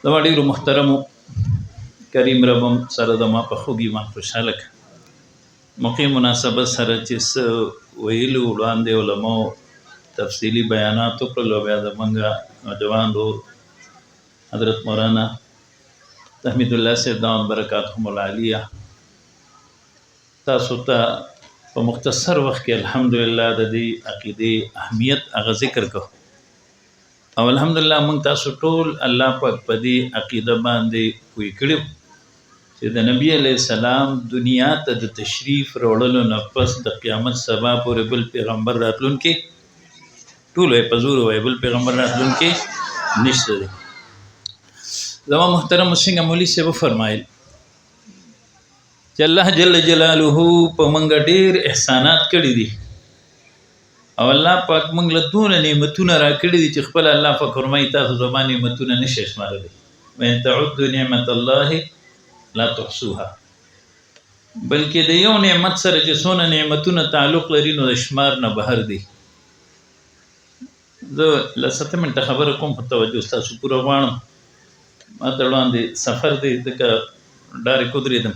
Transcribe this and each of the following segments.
زما ډېرو محترمو کریم ربم سره د ما په خوږ ایمان خوشحاله کړه. موقع مناسبت سره چې څه ویلو وړاندې علماو تفصیلي بیانات وکړل او بیا زمونږ نوجوان ورور حضرت مولانا تحمید الله صاحب دامت برکاتهم العالیه تاسو ته په مختصر وخت کې الحمدلله د دې عقیدې اهمیت هغه ذکر کو او الحمدلله موږ تاسو ټول الله پاک په دې عقیده باندې پوي کړو چې د نبی علیہ السلام دنیا ته د تشریف راوړلو نه پس د قیامت سبا پورې بل پیغمبر راتلونکي ټول په زور وای بل پیغمبر راتلونکي نشته دی. زما محترم څنګه مولوی صاحب فرمایل چې الله جل جلاله په منګ ډیر احسانات کړی دي او الله پاک موږ له دونه نعمتونه را کړی دي چې خپل الله په فرمایي تاسو زما نعمتونه نشئ شمارلی وان تعدوا نعمت الله لا تحصوها بلکې د یو نعمت سره چې څونه نعمتونه تعلق لري نو د شمار نه بهر دي. زه لسته منټه خبره کوم په توجه تاسو پوره غواړم ما ته وړاندې سفر دی ځکه ډارې کودرېدم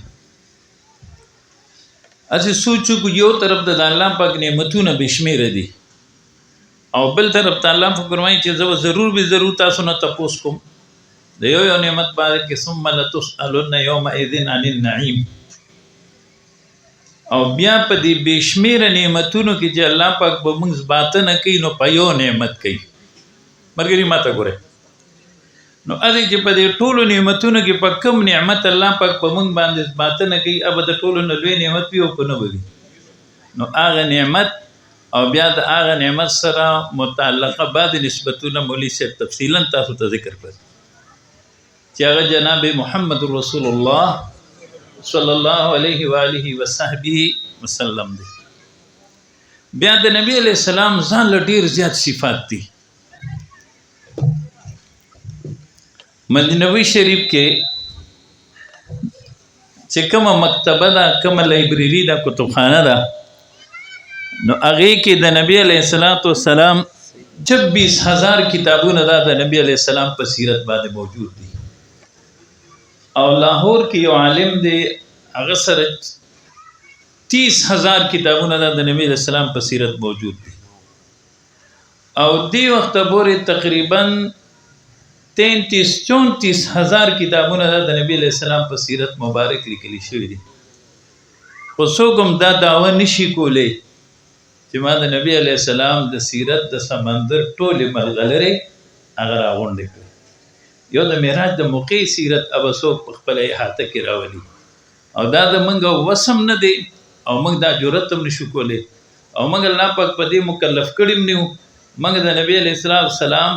اسی سوچو کو یو طرف د الله پاک نعمتونه بشمیره دي او بل طرف ته الله په فرمایي چې زه ضرور به ضرور تاسو نه تاسو کوم د یو نعمت باندې کې ثم لتسألن يومئذ عن النعيم او بیا په دې بشمیره نعمتونو کې چې الله پاک به موږ باطنه کوي نو په یو نعمت کوي مرګري ماته ګوره نو اځي چې په دې ټولو نعمتونو کې په کوم نعمت الله پاک په موږ باندې باطنه کوي اب د ټولو نه لوی نعمت پیو په نه بلی نو هغه نعمت او بیا د هغه نعمت سره متعلقه بعد نسبتونه مولوی صاحب تفصیلا تاسو ته ذکر کړل چې هغه جناب محمد رسول الله صلی الله علیه و آله و صحبه وسلم دی. بیا د نبی علیہ السلام ځان له ډیر زیات صفات دي. مدینه شریف کې چې کومه مکتبه ده کومه لایبرری ده کتابخانه ده نو هغه کې د نبی علیہ السلام 26000 کتابونه ده د نبی علیہ السلام په سیرت باندې موجود دي او لاهور کې یو عالم دی هغه سره 30000 کتابونه ده د نبی علیہ السلام په سیرت موجود دي او دی وخت پورې تقریبا 33-34 هزار کتابونه د نبی علیہ السلام په سیرت مبارک لیکل شوی دي خو څوک هم دا دعوه نشي کولی چې ما د نبی علیہ السلام د سیرت د سمندر ټولې ملغلرې هغه راغونډې کړې یو د معراج د موقع سیرت اب څوک په خپل احاطه کې راولي او دا د منګه وسم نه دی او موږ دا جرأت هم نشو کولی او موږ الله پاک په دې مکلف کړیم نه موږ د نبی علیہ السلام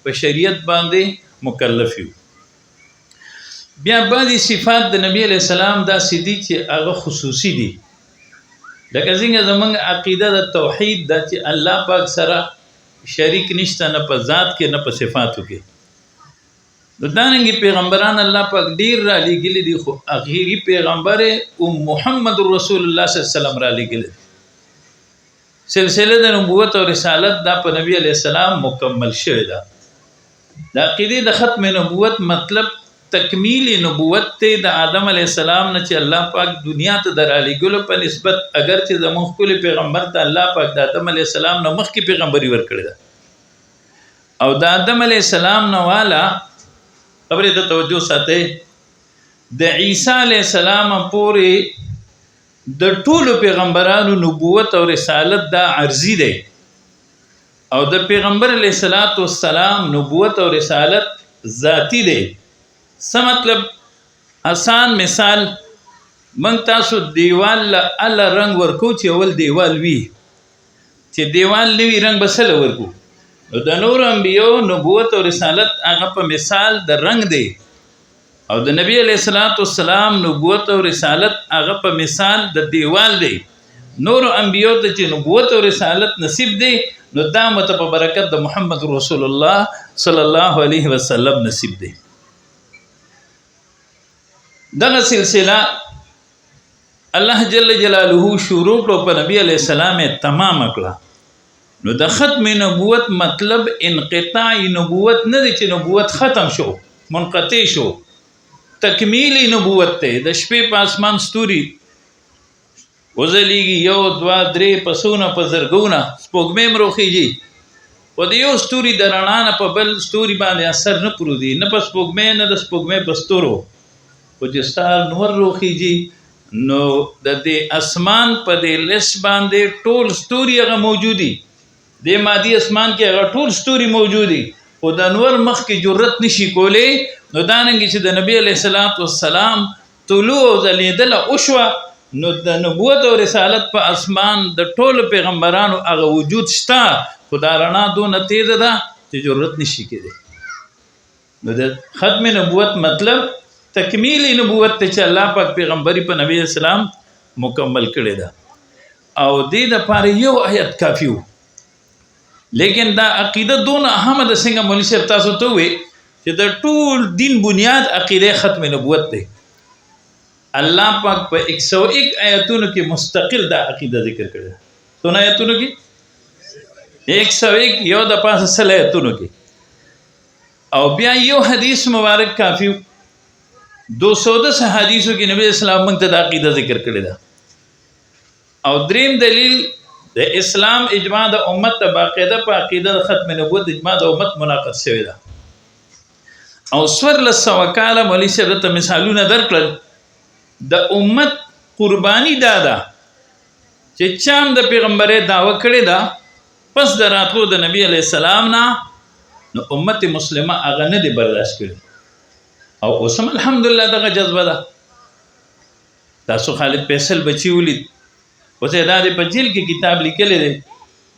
په شریعت باندې مکلف یو. بیا بعضی صفات د نبی علیہ السلام دا سدي چې هغه خصوصي دي لکه څنګه زمونږ عقیده د توحید دا چې الله پاک سره شریک نشته نه په ذات کې نه په صفاتو کې د دانګي پیغمبران الله پاک ډیر را لېږلي دي خو اخیری پیغمبر محمد رسول الله صلی الله علیه وسلم را لېږلي سلسله د نبوت او رسالت دا په نبی علیہ السلام مکمل شوی ده. د عقیده د ختم نبوت مطلب تکمیل نبوت ته د آدم علیہ السلام نه چې الله پاک دنیا ته درالي ګلو په نسبت اگر چې زموږ کل پیغمبر ته الله پاک د آدم علیہ السلام نه مخکې پیغمبري ورکړی ده او د آدم علیہ السلام نه والا خبره ته توجه ساتئ د عیسی علیہ السلام پورې د ټولو پیغمبرانو نبوت او رسالت دا عرضی دی او د پیغمبر علیہ السلام نبوت او رسالت ذاتی دی. څه مطلب آسان مثال موږ تاسو دیوال له الله رنگ ورکو چې اول دیوال وي چې دیوال نوی رنگ بسله ورکو نو د نور انبیو نبوت او رسالت هغه په مثال د رنگ دی او د نبی علیہ السلام نبوت او رسالت هغه په مثال د دیوال دی. نور انبیو ته چې نبوت او رسالت نصیب دی نو دا مت په برکت د محمد رسول الله صلی الله علیه وسلم نصیب دی. دغه سلسله الله جل جلاله شروع کړو په نبی علیہ السلام تمام کړه نو د ختم نبوت مطلب انقطاع نبوت نه دی چې نبوت ختم شو منقطع شو تکمیلی نبوت ته د شپې په اسمان ستوري وزلیږي 1 2 3 پسونه په زرګونه سپوږمۍ مروخیږي و د یو ستوري د رڼا نه په بل ستوري باندې اثر نه پرودي نه په سپوږمۍ نه د سپوږمۍ په ستورو خو چې ستا نور روخیږي نو د دې اسمان په دې لس باندې ټول ستوري هغه موجودي د مادي اسمان کې هغه ټول ستوري موجودي خو د انور مخ کې جرأت نشي کولی نو دانګي چې د نبی علیه السلام طلوع او ځلېدل او شوه نو د نبوت او رسالت په اسمان د ټولو پیغمبرانو هغه وجود شته خو دا رڼا دونه تیزه ده چې جرأت نشي کېدی نو د ختم نبوت مطلب تکمیلی نبوت ته چې الله پاک پیغمبري په نبی اسلام مکمل کړی ده او دې دپاره یو آیت کافي و لیکن دا عقیده دونه اهمه ده څنګه مولوي صاحب تاسو ته ووایي چې د ټول دین بنیاد عقیده ختم نبوت دی الله پاک په 101 آیتونو کې مستقل دا عقیده ذکر کړی ده څونه آیتونو کې 101 یو د پاسه سل آیتونو کې او بیا یو حدیث مبارک کافی 210 حدیثو کې نبی اسلام موږ ته د عقیده ذکر کړی ده او دریم دلیل د اسلام اجماع د امت ته باقاعده په عقیده ختم نبوت اجماع د امت مناقض شوی ده او څوارلس سوه کاله مولوي صاحب ته مثالونه درکړل د امت قرباني دا ده چې چا هم د پیغمبرۍ دعوه کړې ده پس د راتلو د نبی علیه السلام نه نو امت مسلمه هغه نه دی برداشت کړي او اوس هم الحمدلله دغه جذبه ده تاسو خالد فیصل بچي ولید اوس یې دا د په جیل کې کتاب لیکلی دی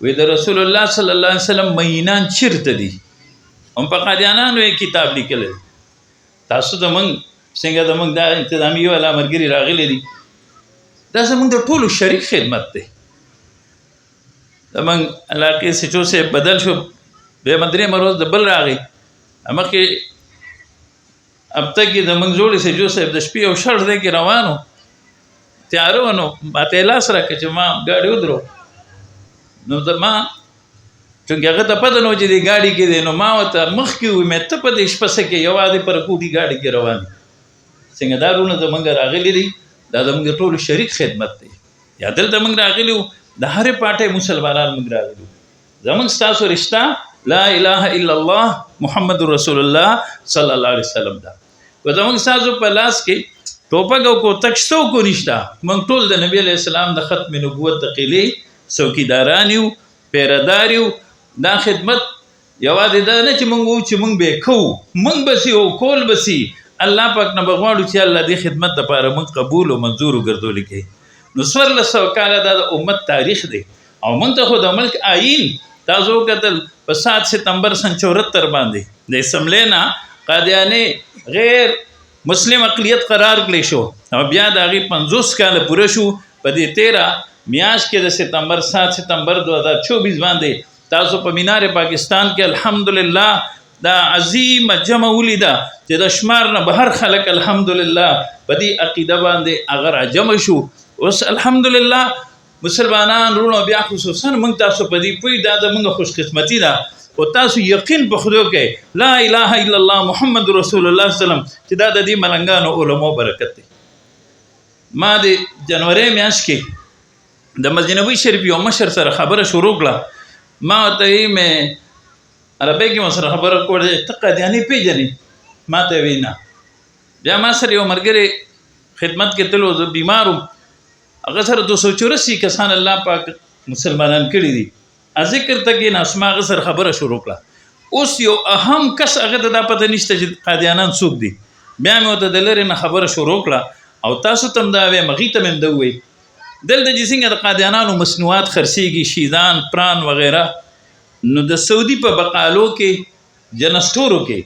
وایي د رسول الله صلی الله علیه وسلم مینان چیرته دي هم په قادیانانو یې کتاب لیکلی دی تاسو زموږ څنګه زموږ دا انتظامي والا ملګري راغلي دي دا زموږ د ټولو شریک خدمت دی زموږ علاقې سچو سے بدل شو بیا مدرې مروز د بل راغی مخکې هفته کې زموږ جوړې سچو صاحب د شپې یو شړ دی کې روانو تیاره ونو ما ته لاس راکړه چې ما ګاډي ودرو نو ما چونکې هغه ته پته نه و چې دې ګاډي کې دی نو ما ورته مخکې وویل مې ته په دې شپه څه کې یوازې پر کوټي ګاډي کې روان څنګه دا رونه زموږ راغلي دي دا زموږ ټولو شریک خدمت دی یا دلته موږ راغلي وو د هرې پاټۍ مسلمانان موږ راغلي زموږ ستاسو رشته لا اله الا الله محمد رسول الله صلی الله علیه وسلم دا و زموږ ستاسو په لاس کې ټوپک او کوتک شته او کو نشته موږ ټول د نبی علیه السلام د ختم نبوت د قلې څوکیداران یو پیردار یو دا خدمت یوازې دا نه چې موږ وو چې موږ به کوو موږ بسي او کول بسي الله پاک نه بغواړو چې الله دې خدمت لپاره موږ قبول او منظور وګرځولې کې نو 1400 کاله د امت تاریخ دی او موږ ته خو د ملک آئین تاسو کتل په 7 ستمبر 1974 باندې د اسمبلی نه قادیانې غیر مسلم اقلیت قرار کړی شو او بیا د هغې 50 کاله پوره شو په دې 13 میاشت کې د ستمبر 7 ستمبر 2024 باندې تاسو په مینار پاکستان کې الحمدلله دا عظیم جمع ولیده چې د شمار نه بهر خلک الحمدلله په دې عقیده باندې هغه راجمع شو اوس الحمدلله مسلمانان رونو بیا خصوصا موږ تاسو په دې پوی دا زموږ خوش قسمتي ده او تاسو یقین په خدای کې لا اله الا الله محمد رسول الله سلام چې دا د دې ملنګانو علماء برکت دی ما د جنوري میاشت کې د مسجد نبوي شریف یو مشر سره خبره شروع کړه ما ته مې عربی کې مسره خبره کوله ته قادیانی پیژنې ما ته وینا بیا ما سره یو مرګري خدمت کې تلو زه بیمارم هغه سره 284 کسان الله پاک مسلمانان کړي دي ذکر ته کې ناسما هغه سره خبره شروع کړه اوس یو اهم کس هغه ته دا پته نشته چې قادیانان څوک دي بیا مې ورته د لرې نه خبره شروع کړه او تاسو ته هم دا ویم هغې ته مې هم ده ووایي دلته چې څنګه د قادیانانو مصنوعات خرڅېږي شیدان پران وغیره نو د سعودي په بقالو کې جنسټورو کې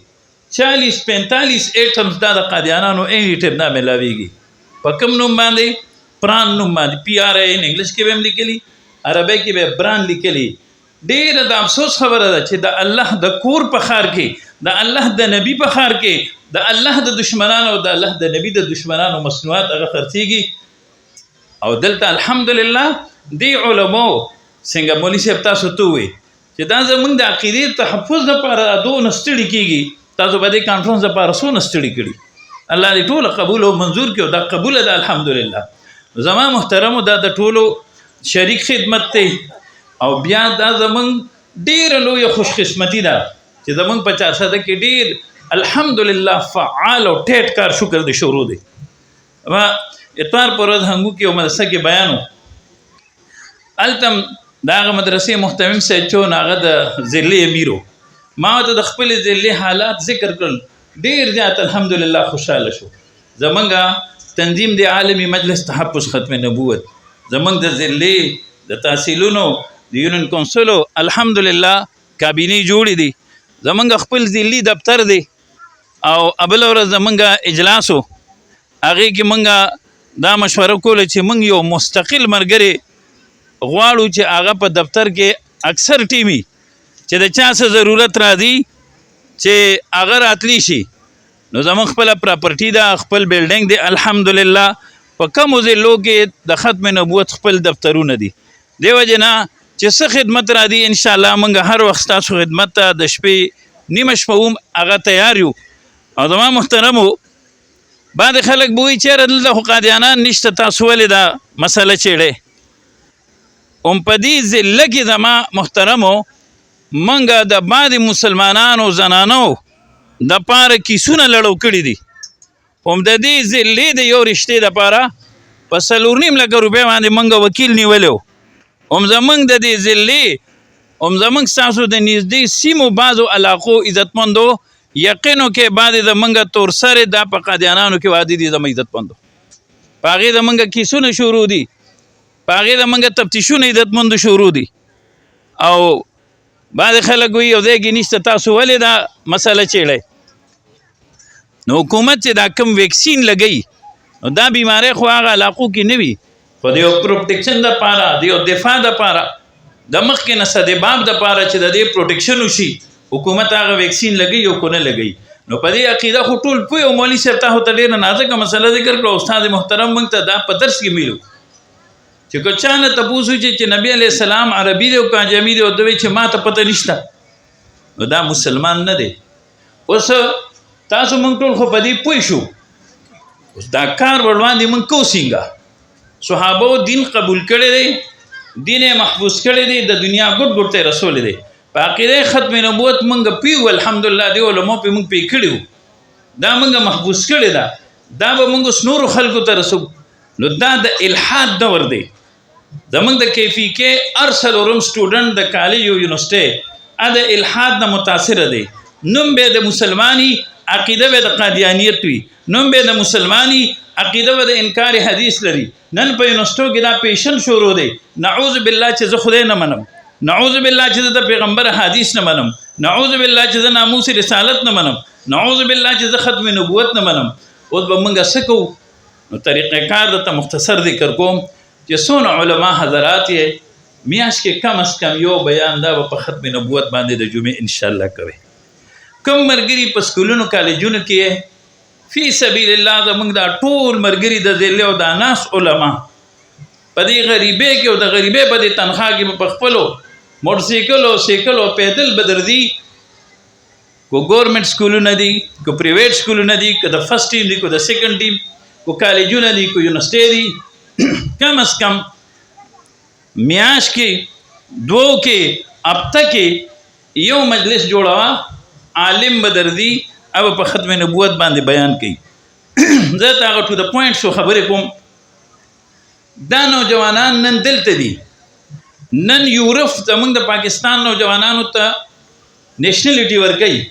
40-45 ایټمز دا د قادیانانو ایټم دا ملاویږي په کوم نوم باندې پران نوم باندې PRAN انګلیش کې به هم لیکلي عربی کې به بران لیکلي ډېره د افسوس خبره ده چې د الله د کور په ښار کې د الله د نبي په ښار کې د الله د دشمنانو او د الله د نبي د دشمنانو مصنوعات هغه خرڅېږي او دلته الحمدلله دی علماء څنګه مولوي صاحب تاسو ته ووایي چې دا زموږ د عقیدې تحفظ لپاره دونه ستړي کېږي تاسو به دې کانفرنس لپاره څونه ستړي کړي الله دې ټوله قبول او منظور کړي او دا قبوله ده الحمدلله. زما محترمو دا د ټولو شریک خدمت دی او بیا دا زمونږ ډېره لویه خوش قسمتي ده چې زمونږ په 400 کې ډېر الحمدلله فعال او ټیټ کار شکر دې شروع دی. ما اتوار پر ورځ هنګو کې یو مدرسه کې بیانو التم دا هغه مدرسې محتمم صاحب چې هغه د ضلعې امیرو ما ته د خپل ضلعې حالات ذکر کړل ډېر زیات الحمدلله خوشاله شو. زمونږ تنظیم د عالمي مجلس تحفظ ختم نبوت زمونږ د ضلعې د تحصیلونو د یونین کونسلو الحمدلله کابینې جوړې دي زمونږ خپل ضلعي دفتر دی او ابل ورځ زمونږ اجلاسو هغې کې مونږ دا مشوره کوله چې مونږ یو مستقل ملګری غواړو چې هغه په دفتر کې اکثر ټیمي چې د چا څه ضرورت راځي چې هغه راتلی شي نو زمونږ خپله پراپرټي ده خپل بلډینګ دی الحمدلله په کمو ضلعو کې د ختم نبوت خپل دفترونه دي دې وجې نه چې څه خدمت راځي انشاءالله مونږ هر وخت ستاسو خدمت ته د شپې نیمه شپه هم هغه تیار یو. او زما محترمو بعد خلک به وایي چېرې دلته خو قادیانان نشته تاسو ولې دا مسله چېړئ هم په دې ضلع کې زما محترمو موږ د بعضې مسلمانانو زنانو دپاره کیسونه لړو کړي دي هم د دې ضلعې د یو رشتې دپاره په 4.5 لکه روپۍ باندې موږ وکیل نیولی و هم زموږ د دې ضلعې هم زموږ ستاسو د نږدې سیمو بعضو علاقو عزتمندو یقینو کې بعضې زموږ تورسرې دا په قادیانانو کې واده دي زموږ عزتمندو په هغې زموږ کیسونه شروع دي په هغې زموږ تفتیشونه عزتمندو شروع دي او بعضې خلک وایي یو ځای کې نشته تاسو ولې دا مسله چېړئ نو حکومت چې دا کم ویکسین لګوي نو دا بیماری خو هغه علاقو کې نه وي خو د یو پروټیکشن دپاره د یو دفاع دپاره د مخکې نه سدباب دپاره چې د دې پروټیکشن وشي حکومت هغه ویکسین لګوي او کو نه لګوي نو په دې عقیده خو ټول پوه او مولوي صاحب ته ته ډېره نازکه مسله ذکر کړه استاد محترم موږ ته دا په درس کې میلو چې که چا نه تپوس وشي چې نبی علیه السلام عربي دی او که عجمي دی او ته وایي چې ما ته پته نشته نو دا مسلمان نه دی. اوس تاسو موږ ټول خو په دې پوه شو اوس دا کار وړاندې موږ کوو څنګه صحابو دین قبول کړی دی دین یې محفوظ کړی دی د دنیا ګوټ ګوټ ته رسولی دی په عقیده ختم نبوت موږ پیو الحمدلله دی علماء پې موږ پې کړي وو دا موږ محفوظ کړی ده دا به موږ اوس نورو خلکو ته رسو نو دا د الحاد دور دی زمونږ د کیفي کې هر څلورم سټوډنټ د کالج او یونیورسټۍ د الحاد نه متاثره دی نوم به د مسلمانی عقیده به د قادیانیت وي نوم به د مسلمانی عقیده به د انکار حدیث لري نن په یونیورسټو کې دا پیشن شروع دی نعوذ بالله چې زه خدای نه منم نعوذ بالله چې د پیغمبر حدیث نه منم نعوذ بالله چې د ناموس رسالت نه منم نعوذ بالله چې د ختم نبوت نه منم اوس به موږ څه کوو نو طریقه کار درته مختصر ذکر کوم چې څونه علما حضرات یې میاشت کې کم از کم یو بیان دا به په ختم نبوت باندې د جمعې انشاءالله کوي کم مرګري په سکولونو کالجونو کې فی سبیل الله زموږ دا ټول مرګري د ضلع او د ناس علما په دې غریبۍ کې او د غریبۍ په دې تنخوا کې په خپلو موټرسایکل او سایکل او پیدل به درځي کو ګورنمنټ سکولونه دي کو پرایویټ سکولونه دي که د فرست ټیم دي کو د سیکنډ ټیم کو کالجونه دي کو یونیورسټۍ دي کم از کم میاشت کې دوو کې هفته کې یو مجلس جوړوه عالم به درځي او په ختم نبوت باندې بیان کوي زه ته هغه ټو د پوینټ شو خبرې کوم دا نوجوانان نن دلته دي نن یورپ زموږ د پاکستان نوجوانانو ته نیشنلټي ورکوي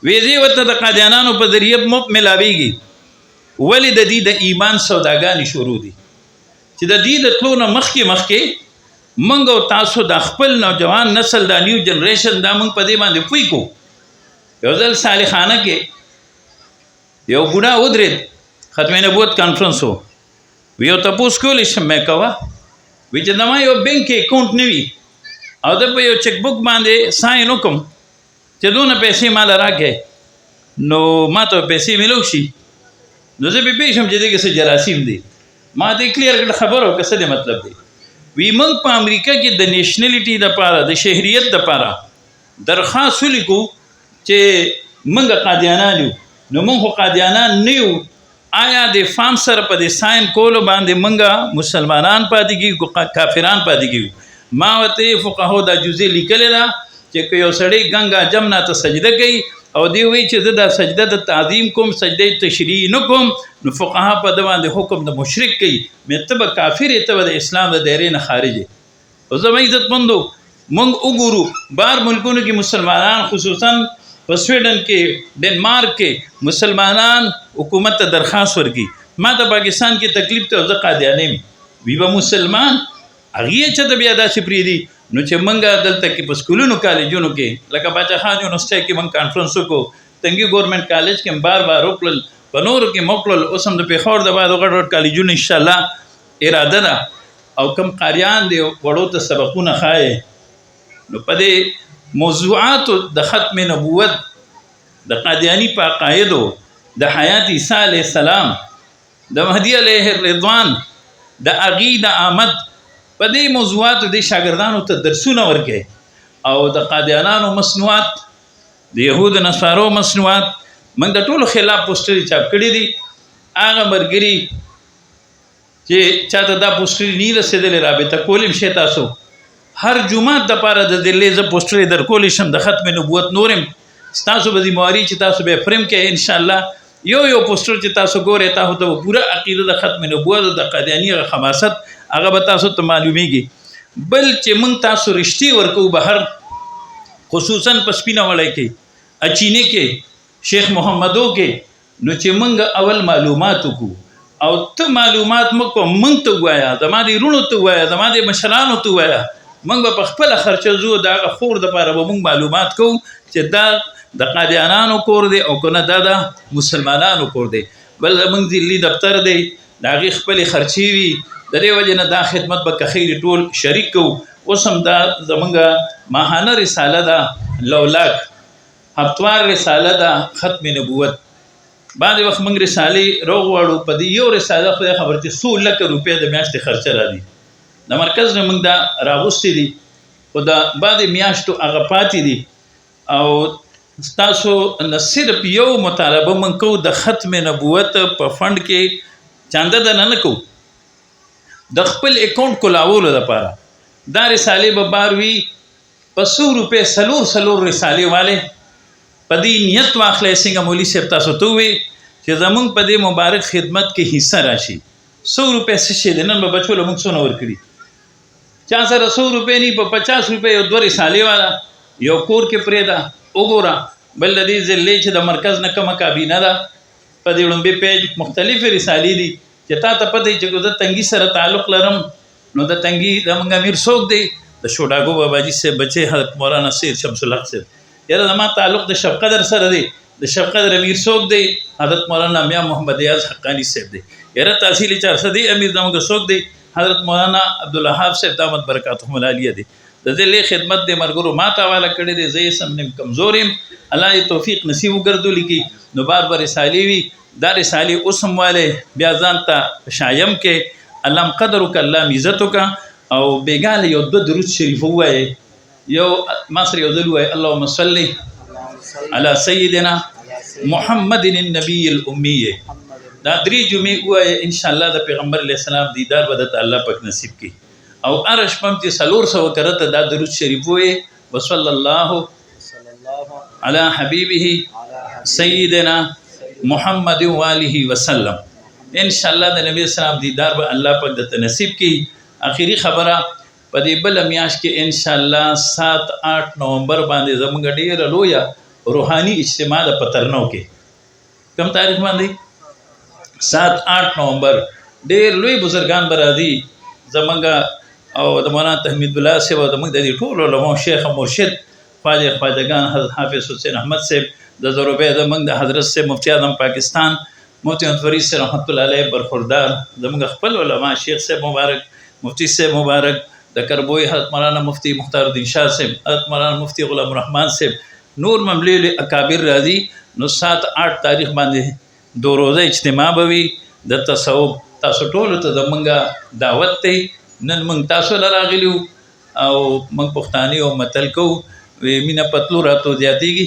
ویزې ورته د قادیانانو په ذریعه مفت ملاویږي ولې د دې د ایمان سوداګانې شروع دي چې د دې د تلو نه مخکې موږ او تاسو د خپل نوجوان نسل دا نیو جنریشن دا موږ په دې باندې پوه کوو یو ځل صالحانه کې یو بوډا ودرېد ختم نبوت کانفرنس و وی یو تپوس کولی شم مې کوه وی چې زما یو بینک کې اکاونټ نه وي او د په یو چک بک باندې ساین وکړم چې دونه پیسې ماله راکړې نو ما ته پیسې میلو شي نو زه به پوه شم چې دې کې څه جراثیم دي ما ته کلیر کړه خبر او څه دی مطلب دی وی موږ په امریکا کې د نیشنلټي دپاره د شهریت دپاره درخواست ولیکو چې منګه قادیانان یو نو مونږ خو قادیانان نه یو آیا د فام سره په د ساين کولو باندې منګه مسلمانان پاتې کیږو کافران پاتې کیږو ما وته فقهو دا جزء لیکل دا چې یو سړی ګنگا جمنا ته سجده کوي او دی وی چې دا سجده د تعظیم کوم سجده تشریع نه کوم نو فقها په د باندې حکم د مشرک کوي متبه کافر ته د اسلام د دایره نه خارج او زما عزت مندو مونږ وګورو بار ملکونو کې مسلمانان خصوصا په سویډن کې ډنمارک کې مسلمانان حکومت ته درخواست ورکړي ما د پاکستان کې تکلیف ته ځکه دیانم ویبه مسلمان هغه چې د بیا داسې پریدي نو چې منګه دلته کې په سکولونو کالجونو کې لکه باچا خان یونیورسيټي کې من کانفرنس وکړو تنګي ګورنمنت کالج کې بار بار وکړل په نورو کې موکل اوس هم د پیښور د بعد وګړو کالجونو ان شاء الله اراده ده او کم قاریان دی وړو ته سبقونه خای نو په دې موضوعات د ختم نبوت د قادیانی په عقایدو د حیات عیسی علیه السلام د مهدی علیه الرضوان د عقیده آمد په دې موضوعات د شاګردانو ته درسونه ورکړي او د قادیانانو مسنوات د يهود نصارو مسنوات من د ټولو خلاف پوسټري چاپ کړي دي هغه مرګري چې چاته دا پوسټري نه رسیدلې رابطه کولم شي تاسو هر جمعه د پاره د دلې ز پوسټري در کولې شم د ختم نبوت نورم تاسو به مواري چې تاسو به فریم کې ان شاء الله یو پوسټر چې تاسو ګورئ تاسو ته پوره عقیده د ختم نبوت د قادیانی خماست هغه به تاسو ته معلومیږي بل چې مونږ تاسو رښتې ورکو بهر خصوصا پسپینا وړای کې اچینه کې شیخ محمدو کې نو چې مونږ اول معلومات وکړو او ته معلومات مکو مونږ ته وایا زمادي رونو ته وایا زمادي مشرانو ته وایا مونږ په خپل خرچه زو دا خور د پاره مونږ معلومات کو چې دا د قادیانانو کور دی او کنه دا د مسلمانانو کور دی بل مونږ دلی دفتر دی دا غي خپل خرچي وي د دې وجه نه دا خدمت به خیر ټول شریک کو اوس هم دا زمونږه ماهانه رساله ده لولاک هفتوار رساله ده ختم نبوت باندې وخت مونږ رسالې روغ واړو په دې یو رساله خو خبرتي 100 لک روپیا د میاشتې خرچه را دي د مرکز نه مونږ دا راغوستي دي او دا بعد میاشتو هغه پاتې دي او تاسو نه صرف یو مطالبه من کو د ختم نبوت په فند کې چانده د نه کو د خپل اکاونټ کولاولو لپاره دا رسالې به باروي په 100 روپے سلور رسالې والے په دې نیت واخلې څنګه مولوی صاحب تاسو ته وي چې زمونږ په دې مبارک خدمت کې حصہ راشي 100 روپے څه دي نن به بچو له موږ څونه ورکړي چا سره 100 روپے نه په 50 روپے یو دوه رسالې والا یو کور کې پرېدا وګوره بل دې ځلې چې د مرکز نه کومه کابینه ده په دې وړاندې پیج مختلف رسالې دي چې تا ته پته چې د تنګي سره تعلق لرم نو د تنګي د منګ امیر څوک دی د شوډاګو باباجي سے بچي حضرت مولانا سید شمس الحق سے یاره زما تعلق د شب قدر سره دی د شب قدر امیر څوک دی حضرت مولانا میا محمد یاز حقانی صاحب دی یاره تحصیل 400 دی امیر زموږ څوک دی حضرت مولانا عبدالوهاب صاحب دامت برکاتهم العالیه دی د دې خدمت د مرګرو ما ته والا کړی دی زې سم نیم کمزورم الله توفیق نصیب وګرځول کی نو بار رسالې وی دا رسالې اوسم والے بیا ځان ته شایم کې الله قدر وک الله عزت وک او بیګاله یو د درود شریف وای یو مصر یو دل وای اللهم صل علی سیدنا محمد النبی الامی دا درې جمعې وای ان شاء الله د پیغمبر علی السلام دیدار به د الله پاک نصیب کی او ارش پم چې سلور سو کرته دا درود شریف وای وصلی الله علی حبیبه سیدنا محمد واله وسلم ان شاء الله د نبی اسلام دیدار به الله پاک د نصیب کی اخیری خبره په دې بل میاش کې ان شاء الله 7-8 نومبر باندې زموږ ډیر لویا روحاني اجتماع د پترنو کې کوم تاریخ باندې 7-8 نومبر ډیر لوی بزرگان برادي زمونږ او د مولانا تحمید الله صاحب د موږ د ټولو علماء شیخ مرشد خواجگان حضرت حافظ حسین احمد صاحب د زروبه د موږ د حضرت سے مفتی اعظم پاکستان مفتی انوری سے رحمت الله علیه برخوردار زموږ خپل علماء شیخ سے مبارک مفتی سے مبارک د کربوی حضرت مولانا مفتی مختار الدین شاه صاحب حضرت مولانا مفتی غلام الرحمن صاحب نور مملیل اکابر راضی نو 7-8 تاریخ باندې دو روزه اجتماع بوي د تصوف تاسو ټول ته زمونږه دعوت ته نن موږ تاسو لراغلیو او موږ پښتاني او متل کو مینا پتلو راتو زیاتیږي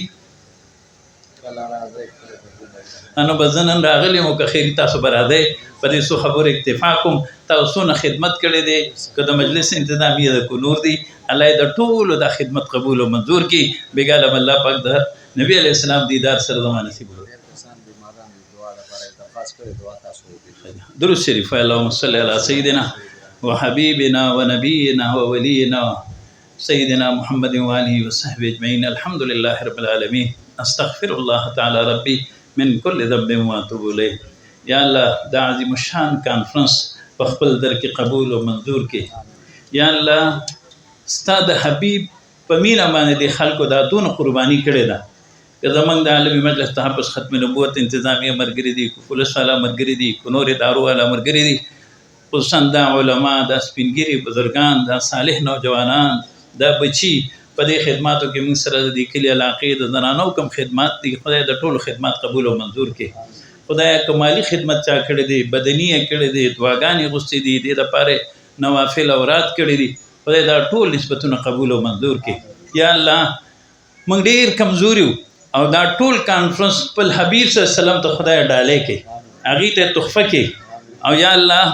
انو بزنن راغلی مو که خیری تاسو برادای په دې سو خبر اکتفا کوم تاسو نه خدمت کړي دي که د مجلس انتظامیه د کونور دي الله د ټولو د خدمت قبول او منظور کی بیګاله الله پاک د نبی علی السلام دیدار سره د نصیب وکړي درود شریف اللهم صل علی سیدنا وحبیبنا ونبینا وولينا سيدنا محمد وآله وصحبه اجمعين الحمد لله رب العالمين استغفر الله تعالى ربي من كل ذنب واتوب اليه یا الله دا عظیم الشان کانفرنس په خپل در کې قبول او منظور کې یا الله ستاد حبیب په مینا باندې د خلکو دا دون قرباني کړې ده که زمونږ د عالمي مجلس تحفظ ختم نبوت انتظامیه مرګري دي پولیس والا مرګري دي نور ادارو والا مرګري دي خصوصا دا علما دا سپینګری بزرګان دا صالح نوجوانان دا بچي په دې خدماتو کې موږ سره د کلی علاقې د زنانو کم خدمات دي خدای د ټولو خدمات قبول او منظور کړي خدای کمالي خدمت چا کړې دي بدني کړې دي دعاګانې غوستې دي د لپاره نوافل اورات کړې دي خدای دا ټول نسبتونه قبول او منظور کړي یا الله موږ ډېر کمزوري او دا ټول کانفرنس په حبیب صلی الله علیه وسلم ته خدای ډالې کې هغه ته تحفه کې او یا الله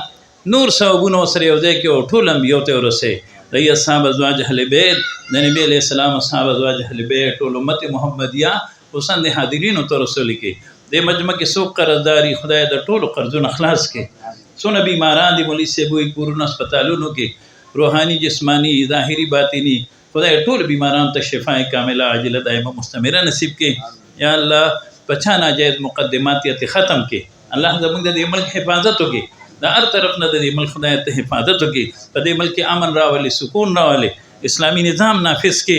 نور ثوابونه سره یو ځای کې او ټول انبیو ته ورسه د اصحاب ازواج اهل بیت د نبی علیہ السلام اصحاب ازواج اهل بیت ټول امت محمدیه حسن د حاضرینو ته رسول کې د مجمع کې سو قرضداري خدای د ټولو قرضونو خلاص کې څونه بیماران دي مولوی سیبوي کورونو هسپتالونو کې روحاني جسمانی ظاهري باطني خدای ټول بیماران ته شفاء کامله عاجله دائمه مستمره نصیب کې یا الله پچا ناجایز مقدمات یې ختم کې الله زموږ د ملک حفاظت وکړي د هر طرف نه د ملک خدای ته حفاظت وکړي په دې ملک امن راولي سکون راولي اسلامي نظام نافذ کې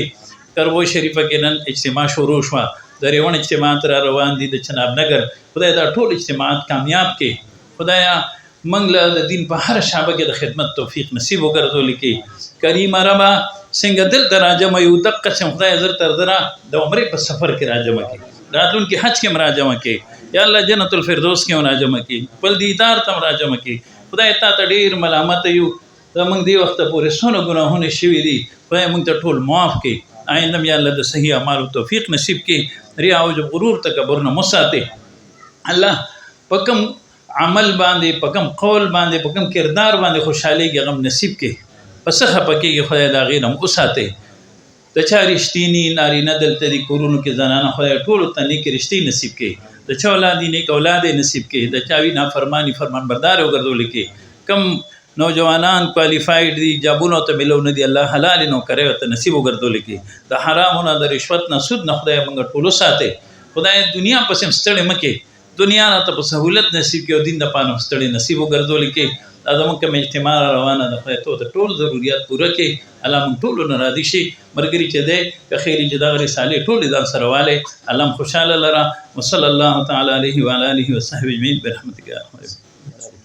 کربو شریفه کې نن اجتماع شروع شوه د ریوان اجتماع تر روان دي د چناب نگر خدای دا ټول اجتماعات کامیاب کې خدایا موږ له د دین په هر شعبه کې د خدمت توفیق نصیب وګرځولي کې کریم ربا څنګه دل راجم یو دقه څنګه خدای زر تر درا د عمرې په سفر کې راجم کې راتلون کې حج کې راجم کې یا الله جنت الفردوس کې راجم کې بل دیدار تم راجم کې خدای ته ډېر ملامت یو زمونږ دی وخت پورې څونه ګناهونه شوي دي خدای موږ ته ټول معاف کړي آینده یا الله د صحیح اعمالو توفیق نصیب کړي ریا او غرور تکبر نه مساته الله پکم عمل باندې پکم قول باندې پکم کردار باندې خوشحالي غم نصیب کړي پس خپکه خدای دا غینم اوساته د چا رښتینی نارینه دلته د کورونو کې زنانه خدای ټول ته نیک رښتې نصیب کړي د چا اولاد نیک اولاد نصیب کړي د چا وی نافرمانی فرمان بردار وګرځول کړي کم نوجوانان کوالیفاید دي جابونو ته ملو نه دي الله حلال نو کوي ته نصیب وګرځول کړي د حرامونو د رشوت نه سود نه خدای موږ ټول ساته خدای دنیا پسې ستړي مکه دنیا نه ته په سہولت نصیب کې او دین د پانو ستړي نصیب وګرځول کړي ادم کوم اجتماع روانه ده خو ته ټول ضرورت پوره کړي الله موږ ټول نه را دي شي مرګري چې ده که خیري چې دا رساله ټول ځان سره والے الله خوشاله لرا وصلی الله تعالی علیه و علی اله وصحبه اجمعین برحمتک یا ارحم